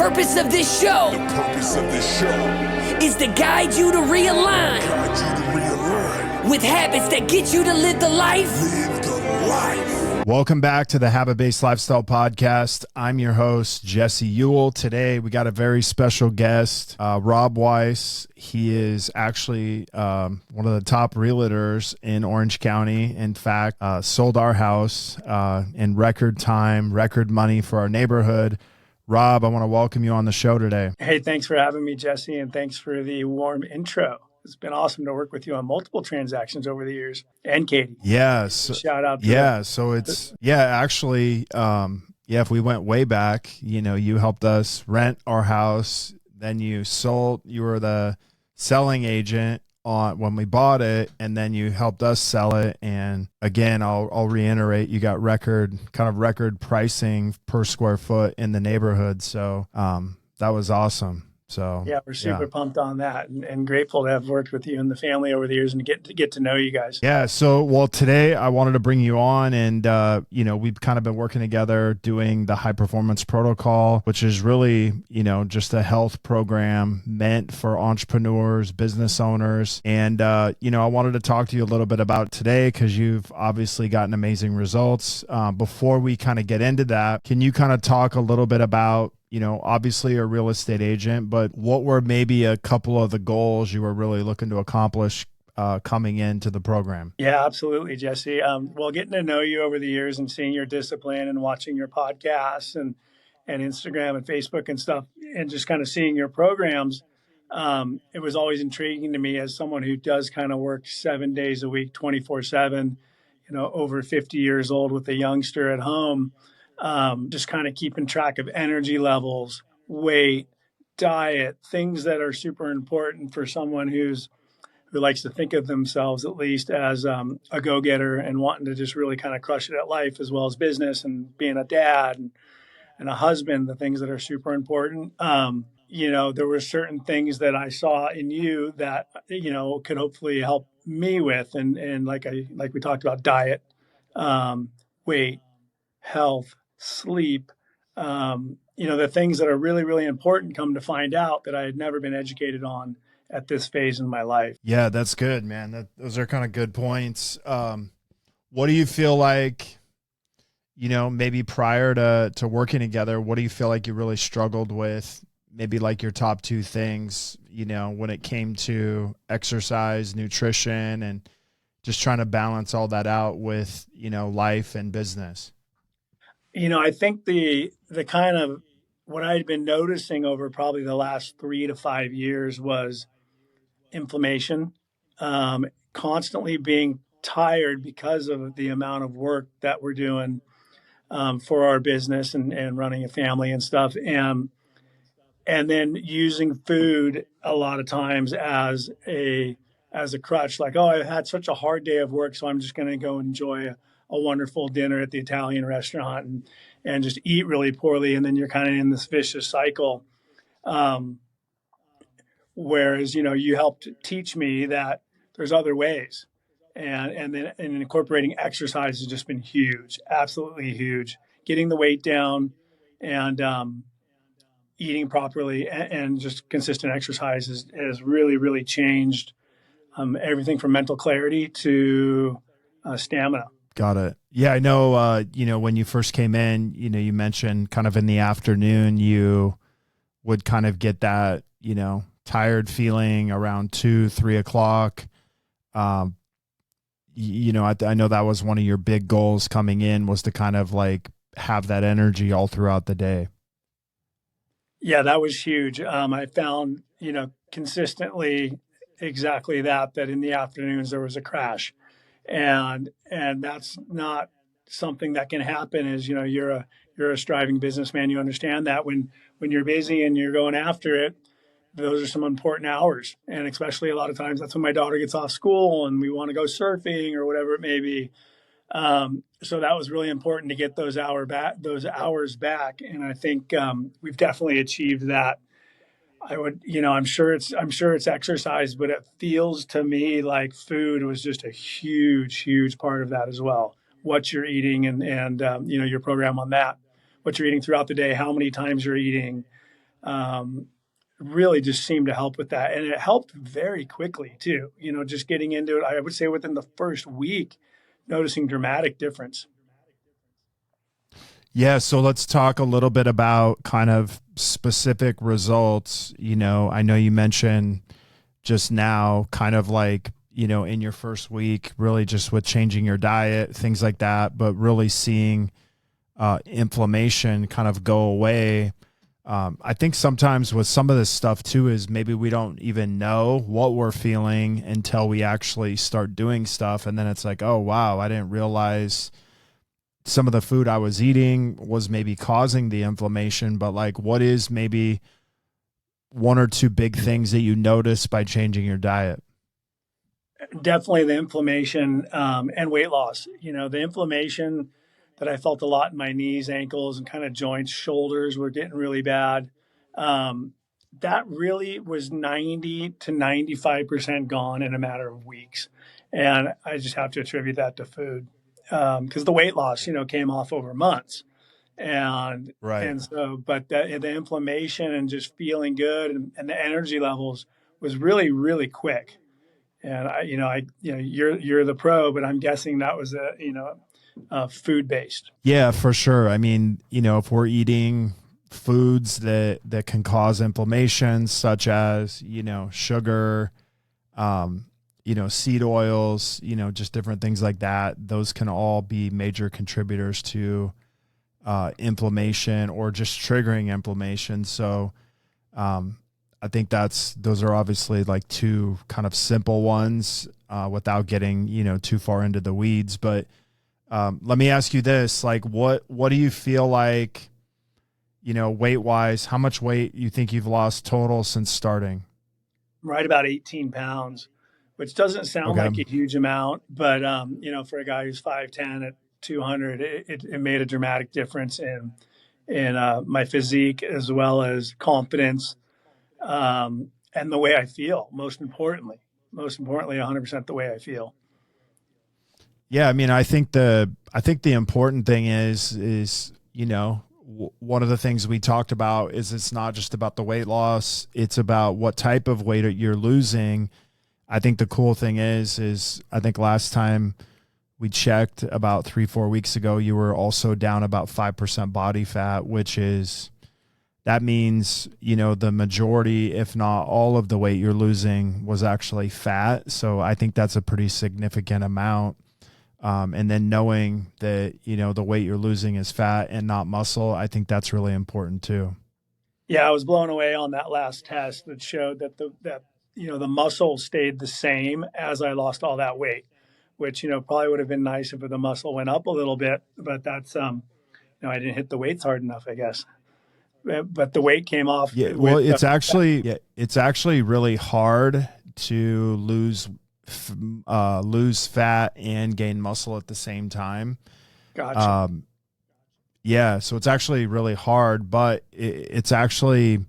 purpose of this show is to guide you to realign with habits that get you to live the life. Welcome back to the Habit-Based Lifestyle Podcast. I'm your host, Jesse Ewell. Today, we got a very special guest, Rob Weiss. He is actually one of the top realtors in Orange County. In fact, sold our house in record time, record money for our neighborhood. Rob, I want to welcome you on the show today. Hey, thanks for having me, Jesse, and thanks for the warm intro. It's been awesome to work with you on multiple transactions over the years, and Katie. Yes. Shout out to if we went way back, you helped us rent our house, then you sold, you were the selling agent on when we bought it, and then you helped us sell it. And again, I'll reiterate, you got record pricing per square foot in the neighborhood. So that was awesome. So yeah, we're super pumped on that, and grateful to have worked with you and the family over the years and get to know you guys. Yeah. So, well, today I wanted to bring you on, and we've kind of been working together doing the high performance protocol, which is really, just a health program meant for entrepreneurs, business owners. And, I wanted to talk to you a little bit about today because you've obviously gotten amazing results. Before we kind of get into that, can you kind of talk a little bit about, obviously a real estate agent, but what were maybe a couple of the goals you were really looking to accomplish coming into the program? Yeah, absolutely, Jesse. Well, getting to know you over the years and seeing your discipline and watching your podcasts and Instagram and Facebook and stuff, and just kind of seeing your programs, it was always intriguing to me as someone who does kind of work 7 days a week, 24/7, over 50 years old with a youngster at home. Just kind of keeping track of energy levels, weight, diet, things that are super important for someone who likes to think of themselves at least as a go-getter and wanting to just really kind of crush it at life as well as business and being a dad and a husband, the things that are super important. There were certain things that I saw in you that, could hopefully help me with. And like we talked about, diet, weight, health, sleep, the things that are really, really important, come to find out that I had never been educated on at this phase in my life. Yeah, that's good, man. Those are kind of good points. What do you feel like, maybe prior to working together, what do you feel like you really struggled with? Maybe like your top two things, when it came to exercise, nutrition, and just trying to balance all that out with, life and business. I think the kind of what I had been noticing over probably the last 3 to 5 years was inflammation, constantly being tired because of the amount of work that we're doing for our business and running a family and stuff. And then using food a lot of times as a crutch, like, oh, I had such a hard day of work, so I'm just going to go enjoy a wonderful dinner at the Italian restaurant and just eat really poorly. And then you're kind of in this vicious cycle. Whereas, you helped teach me that there's other ways. And then incorporating exercise has just been huge, absolutely huge. Getting the weight down and eating properly and just consistent exercise has really, really changed everything from mental clarity to stamina. Got it. Yeah, I know, when you first came in, you mentioned kind of in the afternoon, you would kind of get that, tired feeling around 2-3 o'clock. I know that was one of your big goals coming in, was to kind of like have that energy all throughout the day. Yeah, that was huge. I found, consistently exactly that in the afternoons there was a crash. And that's not something that can happen as, you're a striving businessman. You understand that when you're busy and you're going after it, those are some important hours. And especially a lot of times that's when my daughter gets off school and we want to go surfing or whatever it may be. So that was really important to get those hours back. And I think we've definitely achieved that. I'm sure it's exercise, but it feels to me like food was just a huge, huge part of that as well. What you're eating and your program on that, what you're eating throughout the day, how many times you're eating, um, really just seemed to help with that. And it helped very quickly too, just getting into it. I would say within the first week, noticing dramatic difference. Yeah, so let's talk a little bit about kind of specific results. I know you mentioned just now kind of like, in your first week, really just with changing your diet, things like that, but really seeing inflammation kind of go away. I think sometimes with some of this stuff too is maybe we don't even know what we're feeling until we actually start doing stuff. And then it's like, oh, wow, I didn't realize some of the food I was eating was maybe causing the inflammation. But like, what is maybe one or two big things that you notice by changing your diet? Definitely the inflammation and weight loss. The inflammation that I felt a lot in my knees, ankles, and kind of joints, shoulders were getting really bad. Um, that really was 90 to 95% gone in a matter of weeks. And I just have to attribute that to food because the weight loss, came off over months. And Right. and so, but the inflammation and just feeling good and the energy levels was really, really quick. And you're the pro, but I'm guessing that was food based. Yeah, for sure. I mean, if we're eating foods that can cause inflammation, such as, sugar, seed oils, just different things like that, those can all be major contributors to inflammation or just triggering inflammation. So, I think those are obviously like two kind of simple ones without getting, too far into the weeds. But let me ask you this, like, what do you feel like, weight wise, how much weight you think you've lost total since starting? Right about 18 pounds, which doesn't sound Okay. like a huge amount, but for a guy who's 5'10" at 200, it made a dramatic difference in my physique as well as confidence and the way I feel. Most importantly, 100% the way I feel. Yeah. I mean, I think the important thing is, one of the things we talked about is it's not just about the weight loss. It's about what type of weight you're losing. I think the cool thing is I think last time we checked about 3-4 weeks ago, you were also down about 5% body fat, that means, the majority, if not all of the weight you're losing was actually fat. So I think that's a pretty significant amount. And then knowing that, the weight you're losing is fat and not muscle, I think that's really important too. Yeah, I was blown away on that last test that showed that the muscle stayed the same as I lost all that weight, which probably would have been nice if the muscle went up a little bit, but that's I didn't hit the weights hard enough, I guess. But the weight came off Yeah. Well, with it's actually really hard to lose fat and gain muscle at the same time. gotcha. Um, yeah, so it's actually really hard, but it's actually,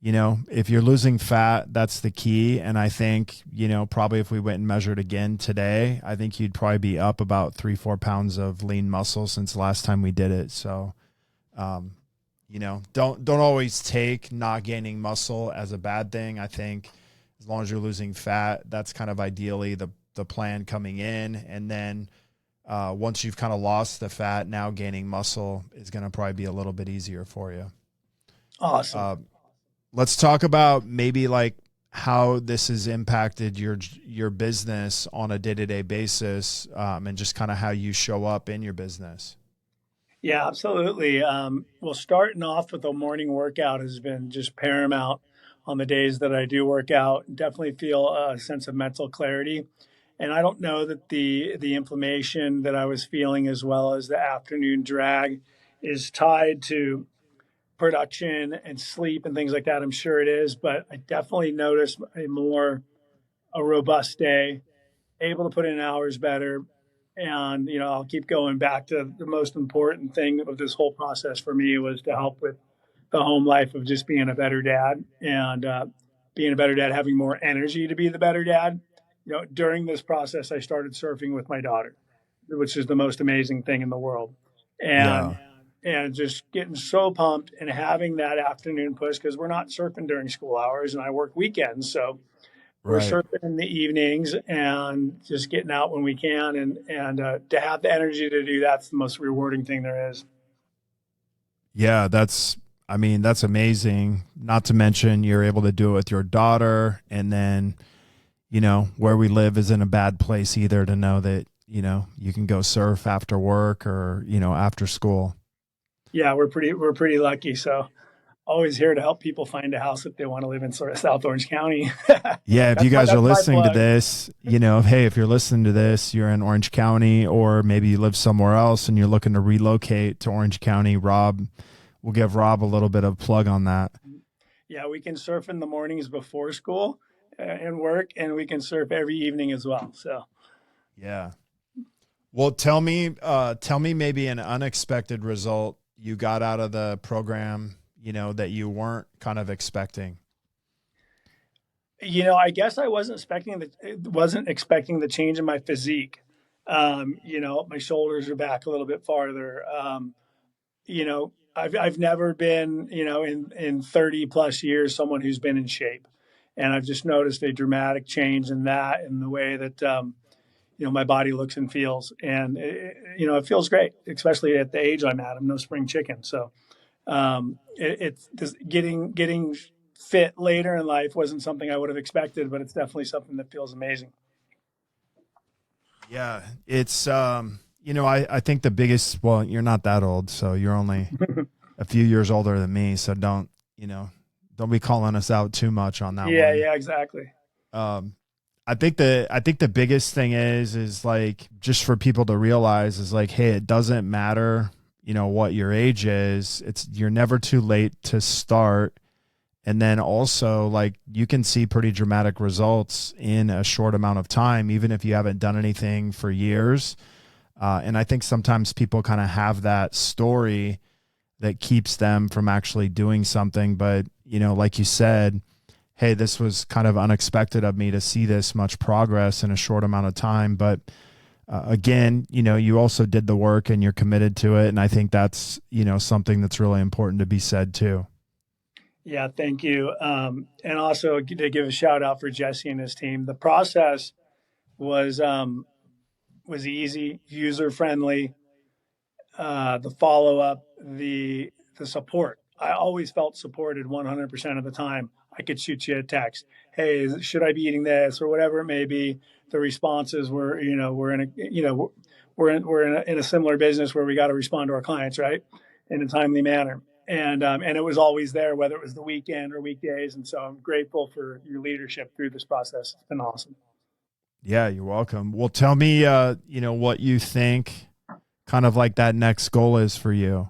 if you're losing fat, that's the key. And I think, probably if we went and measured again today, I think you'd probably be up about 3-4 pounds of lean muscle since the last time we did it. So, don't always take not gaining muscle as a bad thing. I think as long as you're losing fat, that's kind of ideally the plan coming in. And then once you've kind of lost the fat, now gaining muscle is going to probably be a little bit easier for you. Awesome. Let's talk about maybe like how this has impacted your business on a day-to-day basis, and just kind of how you show up in your business. Yeah, absolutely. Well, starting off with a morning workout has been just paramount on the days that I do work out. Definitely feel a sense of mental clarity. And I don't know that the inflammation that I was feeling as well as the afternoon drag is tied to production and sleep and things like that. I'm sure it is, but I definitely noticed a robust day, able to put in hours better. And, I'll keep going back to the most important thing of this whole process for me was to help with the home life of just being a better dad and being a better dad, having more energy to be the better dad. During this process, I started surfing with my daughter, which is the most amazing thing in the world. And Yeah. and just getting so pumped and having that afternoon push because we're not surfing during school hours and I work weekends. So we're Right. surfing in the evenings and just getting out when we can. And to have the energy to do that's the most rewarding thing there is. Yeah, that's amazing. Not to mention you're able to do it with your daughter, and then, where we live isn't a bad place either to know that, you can go surf after work or, after school. Yeah, we're pretty lucky. So always here to help people find a house if they want to live in sort of South Orange County. Yeah, if you guys are that's my listening to plug. this, hey, if you're listening to this, you're in Orange County, or maybe you live somewhere else and you're looking to relocate to Orange County, we'll give Rob a little bit of plug on that. Yeah, we can surf in the mornings before school and work, and we can surf every evening as well. So Yeah. Well, tell me maybe an unexpected result you got out of the program, that you weren't kind of expecting. I guess I wasn't expecting the change in my physique. My shoulders are back a little bit farther. I've never been, in 30 plus years, someone who's been in shape. And I've just noticed a dramatic change in that and the way that, my body looks and feels. And, it feels great, especially at the age I'm at. I'm no spring chicken. So it's just getting fit later in life wasn't something I would have expected, but it's definitely something that feels amazing. Yeah, it's I think the biggest, well, you're not that old, so you're only a few years older than me, so don't be calling us out too much on that one. Yeah, exactly. I think the biggest thing is like, just for people to realize, is like, hey, it doesn't matter, what your age is. You're never too late to start. And then also, like, you can see pretty dramatic results in a short amount of time, even if you haven't done anything for years. And I think sometimes people kind of have that story that keeps them from actually doing something. But, like you said, hey, this was kind of unexpected of me to see this much progress in a short amount of time. But again, you also did the work and you're committed to it. And I think that's, something that's really important to be said too. Yeah, thank you. And also to give a shout out for Jesse and his team. The process was easy, user friendly. The follow up, the support. I always felt supported 100% of the time. I could shoot you a text, hey, should I be eating this or whatever it may be. The responses were, we're in a similar business where we got to respond to our clients, right, in a timely manner. And it was always there, whether it was the weekend or weekdays. And so I'm grateful for your leadership through this process. It's been awesome. Yeah, you're welcome. Well, tell me, what you think kind of like that next goal is for you.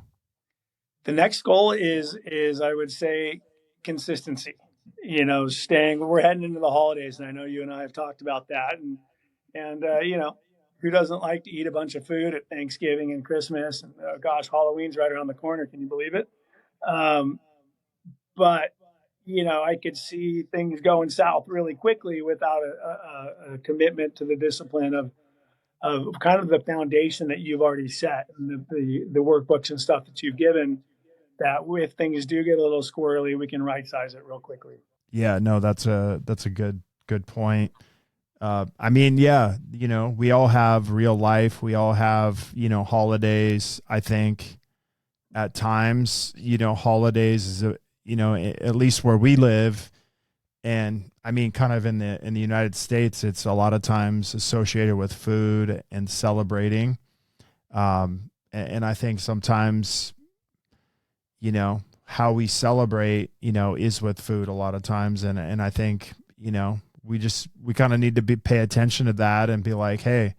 The next goal is I would say consistency. Staying. We're heading into the holidays, and I know you and I have talked about that. And who doesn't like to eat a bunch of food at Thanksgiving and Christmas? And gosh, Halloween's right around the corner. Can you believe it? Um, but I could see things going south really quickly without a commitment to the discipline of kind of the foundation that you've already set and the workbooks and stuff that you've given. That if things do get a little squirrely, we can right size it real quickly. Yeah, no, that's a good point. I mean, yeah, we all have real life. We all have, holidays. I think at times, holidays is, at least where we live. And I mean, kind of in the United States, it's a lot of times associated with food and celebrating. And I think sometimes, how we celebrate, is with food a lot of times. And I think, we kind of need to pay attention to that and be like, hey,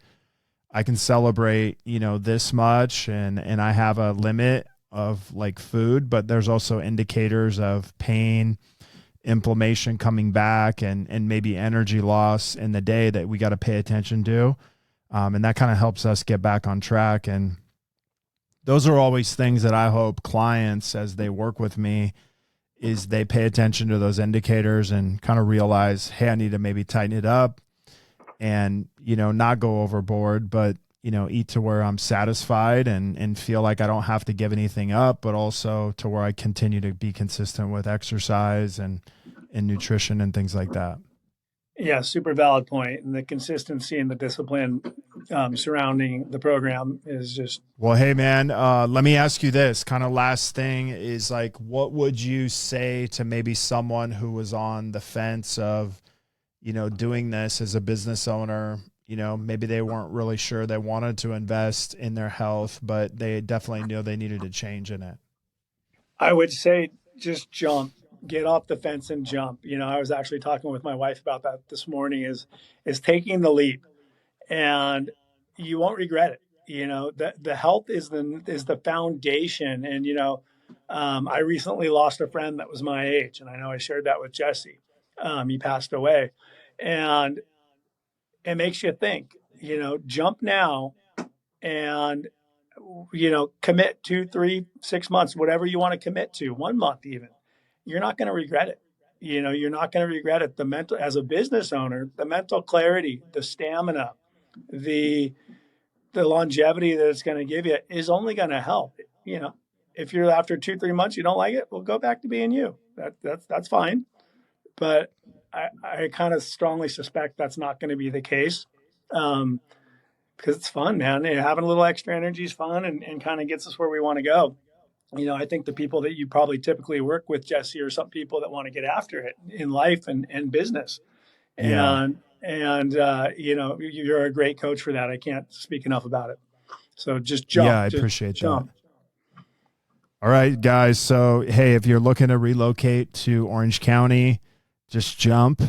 I can celebrate, this much, and I have a limit of like food, but there's also indicators of pain, inflammation coming back, and maybe energy loss in the day that we got to pay attention to. And that kind of helps us get back on track. And those are always things that I hope clients, as they work with me, is they pay attention to those indicators and kind of realize, hey, I need to maybe tighten it up and, not go overboard. But, eat to where I'm satisfied and feel like I don't have to give anything up, but also to where I continue to be consistent with exercise and nutrition and things like that. Yeah, super valid point. And the consistency and the discipline surrounding the program is just. Well, hey man, let me ask you this kind of last thing is like, what would you say to maybe someone who was on the fence of, doing this as a business owner? Maybe they weren't really sure they wanted to invest in their health, but they definitely knew they needed a change in it. I would say just jump, get off the fence and jump. I was actually talking with my wife about that this morning is taking the leap, and you won't regret it. The health is the foundation. And, I recently lost a friend that was my age, and I know I shared that with Jesse. He passed away, and it makes you think, jump now and, commit 2, 3, 6 months, whatever you want to commit to, 1 month even. You're not going to regret it. You're not going to regret it. As a business owner, the mental clarity, the stamina, the longevity that it's going to give you is only going to help. If you're after 2, 3 months, you don't like it, well, go back to being you. That's fine. But I kind of strongly suspect that's not going to be the case. Because it's fun, man. Having a little extra energy is fun and kind of gets us where we want to go. I think the people that you probably typically work with, Jesse, are some people that want to get after it in life and business. Yeah. And you're a great coach for that. I can't speak enough about it. So just jump. Yeah, I appreciate that. All right, guys. So, hey, if you're looking to relocate to Orange County, just jump.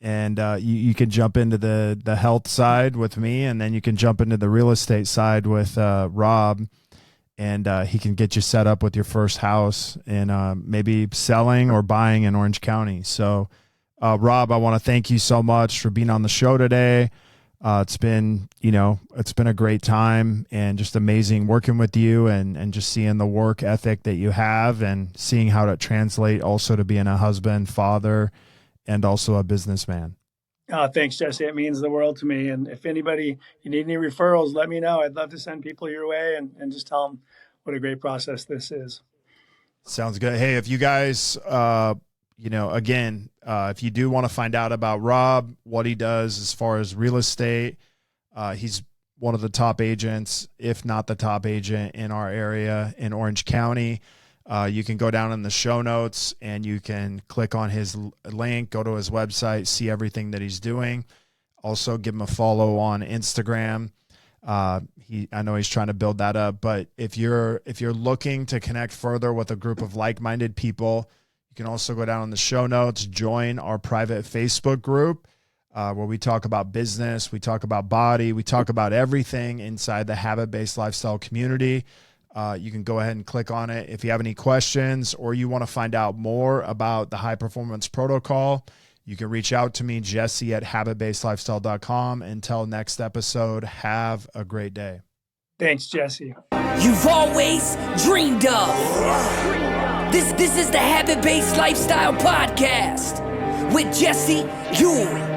And you can jump into the health side with me, and then you can jump into the real estate side with Rob, and he can get you set up with your first house and maybe selling or buying in Orange County. So, Rob, I want to thank you so much for being on the show today. It's been a great time and just amazing working with you and just seeing the work ethic that you have and seeing how to translate also to being a husband, father, and also a businessman. Thanks, Jesse. It means the world to me. And if you need any referrals, let me know. I'd love to send people your way and just tell them what a great process this is. Sounds good. Hey, if you guys, if you do want to find out about Rob, what he does as far as real estate, he's one of the top agents, if not the top agent in our area in Orange County. You can go down in the show notes and you can click on his link, go to his website, see everything that he's doing. Also give him a follow on Instagram. I know he's trying to build that up, but if you're looking to connect further with a group of like-minded people, you can also go down in the show notes, join our private Facebook group, where we talk about business, we talk about body, we talk about everything inside the habit-based lifestyle community. You can go ahead and click on it. If you have any questions or you want to find out more about the high performance protocol, you can reach out to me, Jesse at habitbasedlifestyle.com. Until next episode, have a great day. Thanks, Jesse. You've always dreamed of. This is the Habit-Based Lifestyle Podcast with Jesse Ewell.